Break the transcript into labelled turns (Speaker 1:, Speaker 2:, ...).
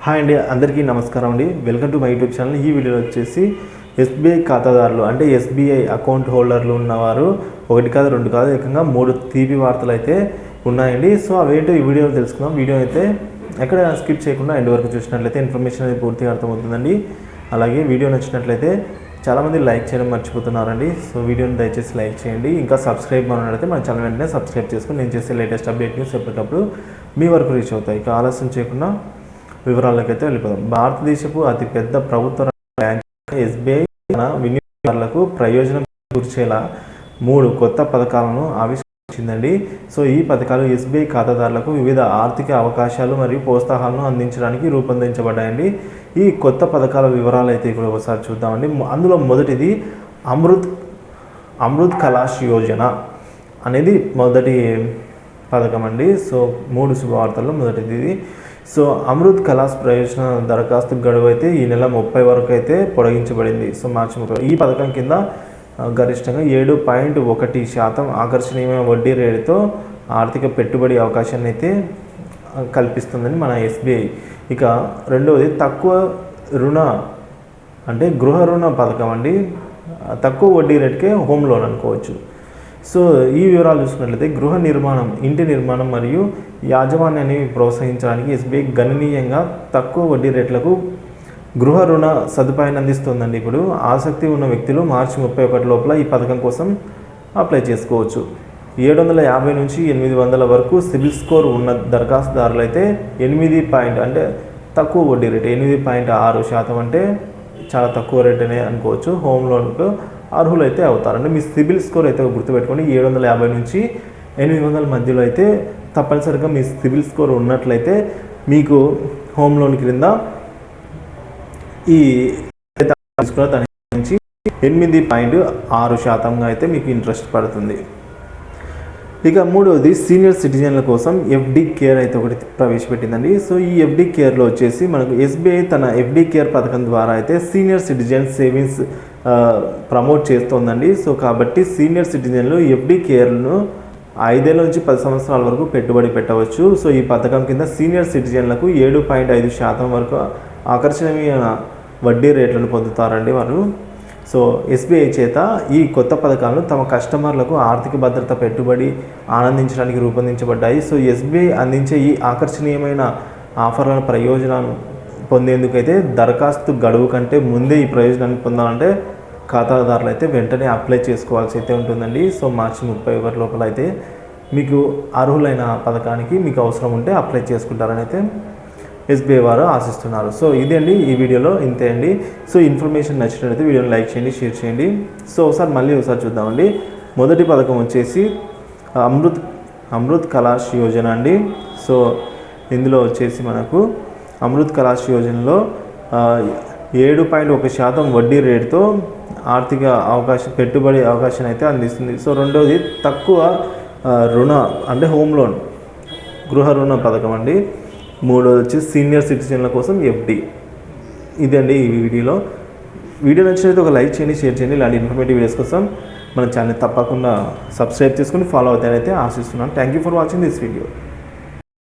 Speaker 1: Hi అండి, అందరికీ నమస్కారం అండి. Welcome to my YouTube channel. ఈ వీడియోలో వచ్చేసి ఎస్బీఐ ఖాతాదారులు అంటే ఎస్బీఐ అకౌంట్ హోల్డర్లు ఉన్నవారు ఒకటి కాదు రెండు కాదు ఏకంగా 3 తీపి వార్తలు అయితే ఉన్నాయండి. సో అవేంటో ఈ వీడియోలో తెలుసుకుందాం. వీడియో అయితే ఎక్కడ స్కిప్ చేయకుండా ఎండ్ వరకు చూసినట్లయితే ఇన్ఫర్మేషన్ అనేది పూర్తిగా అర్థమవుతుందండి. అలాగే వీడియో నచ్చినట్లయితే చాలామంది లైక్ చేయడం మర్చిపోతున్నారండి. సో వీడియోని దయచేసి లైక్ చేయండి. ఇంకా సబ్స్క్రైబ్ అయితే మన ఛానల్ వెంటనే సబ్స్క్రైబ్ చేసుకుని నేను చేసే లేటెస్ట్ అప్డేట్ న్యూస్ ఎప్పటికప్పుడు మీ వరకు రీచ్ అవుతాయి. ఇక ఆలస్యం చేయకుండా వివరాలకైతే వెళ్ళిపోదాం. భారతదేశపు అతిపెద్ద ప్రభుత్వ బ్యాంక్ ఎస్బీఐ తన వినియోగదారులకు ప్రయోజనం కూర్చేలా 3 కొత్త పథకాలను ఆవిష్కరించిందండి. సో ఈ పథకాలు ఎస్బీఐ ఖాతాదారులకు వివిధ ఆర్థిక అవకాశాలు మరియు ప్రోత్సాహాలను అందించడానికి రూపొందించబడ్డాయండి. ఈ కొత్త పథకాల వివరాలు అయితే ఇప్పుడు ఒకసారి చూద్దామండి. అందులో మొదటిది అమృత్ కలాష్ యోజన అనేది మొదటి పథకం అండి. సో 3 శుభవార్తల్లో మొదటిది ఇది. సో అమృత్ కలాష్ ప్రయోజన దరఖాస్తు గడువు అయితే ఈ నెల 30 వరకు అయితే పొడిగించబడింది. సో మార్చి 30. ఈ పథకం కింద గరిష్టంగా 7.1% ఆకర్షణీయమైన వడ్డీ రేటుతో ఆర్థిక పెట్టుబడి అవకాశాన్ని అయితే కల్పిస్తుందని మన ఎస్బీఐ. ఇక రెండవది తక్కువ రుణ అంటే గృహ రుణ పథకం అండి. తక్కువ వడ్డీ రేటుకే హోమ్ లోన్ అనుకోవచ్చు. సో ఈ వివరాలు చూసుకున్నట్లయితే గృహ నిర్మాణం, ఇంటి నిర్మాణం మరియు యాజమాన్యాన్ని ప్రోత్సహించడానికి ఎస్బీఐ గణనీయంగా తక్కువ వడ్డీ రేట్లకు గృహ రుణ సదుపాయాన్ని అందిస్తుందండి. ఇప్పుడు ఆసక్తి ఉన్న వ్యక్తులు మార్చి 31 లోపల ఈ పథకం కోసం అప్లై చేసుకోవచ్చు. 750 నుంచి 800 వరకు సిబిల్ స్కోర్ ఉన్న దరఖాస్తుదారులు అయితే 8 అంటే తక్కువ వడ్డీ రేటు 8.6% అంటే చాలా తక్కువ రేట్ అనే అనుకోవచ్చు. హోమ్ లోన్కు అర్హులైతే అవుతారండి. మీ సిబిల్ స్కోర్ అయితే గుర్తుపెట్టుకోండి. 750 నుంచి 800 మధ్యలో అయితే తప్పనిసరిగా మీ సిబిల్ స్కోర్ ఉన్నట్లయితే మీకు హోమ్ లోన్ క్రింద ఈ దాని నుంచి 8.6% అయితే మీకు ఇంట్రెస్ట్ పడుతుంది. ఇక మూడవది సీనియర్ సిటిజన్ల కోసం ఎఫ్డి కేర్ అయితే ఒకటి ప్రవేశపెట్టిందండి. సో ఈ ఎఫ్డి కేర్లో వచ్చేసి మనకు ఎస్బీఐ తన ఎఫ్డి కేర్ పథకం ద్వారా అయితే సీనియర్ సిటిజన్ సేవింగ్స్ ప్రమోట్ చేస్తోందండి. సో కాబట్టి సీనియర్ సిటిజన్లు ఎఫ్డి కేర్ను 5 ఏళ్ల నుంచి 10 సంవత్సరాల వరకు పెట్టుబడి పెట్టవచ్చు. సో ఈ పథకం కింద సీనియర్ సిటిజన్లకు 7.5% వరకు ఆకర్షణీయమైన వడ్డీ రేట్లను పొందుతారండి వారు. సో ఎస్బీఐ చేత ఈ కొత్త పథకాలను తమ కస్టమర్లకు ఆర్థిక భద్రత పెట్టుబడి ఆనందించడానికి రూపొందించబడ్డాయి. సో ఎస్బీఐ అందించే ఈ ఆకర్షణీయమైన ఆఫర్ల ప్రయోజనాలు పొందేందుకైతే దరఖాస్తు గడువు కంటే ముందే ఈ ప్రయోజనాన్ని పొందాలంటే ఖాతాదారులు అయితే వెంటనే అప్లై చేసుకోవాల్సి అయితే ఉంటుందండి. సో మార్చి 31 లోపల అయితే మీకు అర్హులైన పథకానికి మీకు అవసరం ఉంటే అప్లై చేసుకుంటారని అయితే ఎస్బీఐ వారు ఆశిస్తున్నారు. సో ఇదే అండి ఈ వీడియోలో ఇంతే అండి. సో ఇన్ఫర్మేషన్ నచ్చినట్లయితే వీడియోని లైక్ చేయండి, షేర్ చేయండి. సో ఒకసారి చూద్దామండి. మొదటి పథకం వచ్చేసి అమృత్ కలాష్ యోజన అండి. సో ఇందులో వచ్చేసి మనకు అమృత్ కలాష్ యోజనలో 7.1% వడ్డీ రేటుతో ఆర్థిక పెట్టుబడి అవకాశాన్ని అయితే అందిస్తుంది. సో రెండవది తక్కువ రుణ అంటే హోమ్ లోన్ గృహ రుణ పథకం అండి. మూడోది వచ్చేసి సీనియర్ సిటిజన్ల కోసం ఎఫ్డి. ఇదండి ఈ వీడియో నచ్చినట్లయితే ఒక లైక్ చేయండి, షేర్ చేయండి. ఇలాంటి ఇన్ఫర్మేటివ్ వీడియోస్ కోసం మన ఛానల్ తప్పకుండా సబ్స్క్రైబ్ చేసుకుని ఫాలో అవుతారని అయితే ఆశిస్తున్నాను. Thank you for watching this video.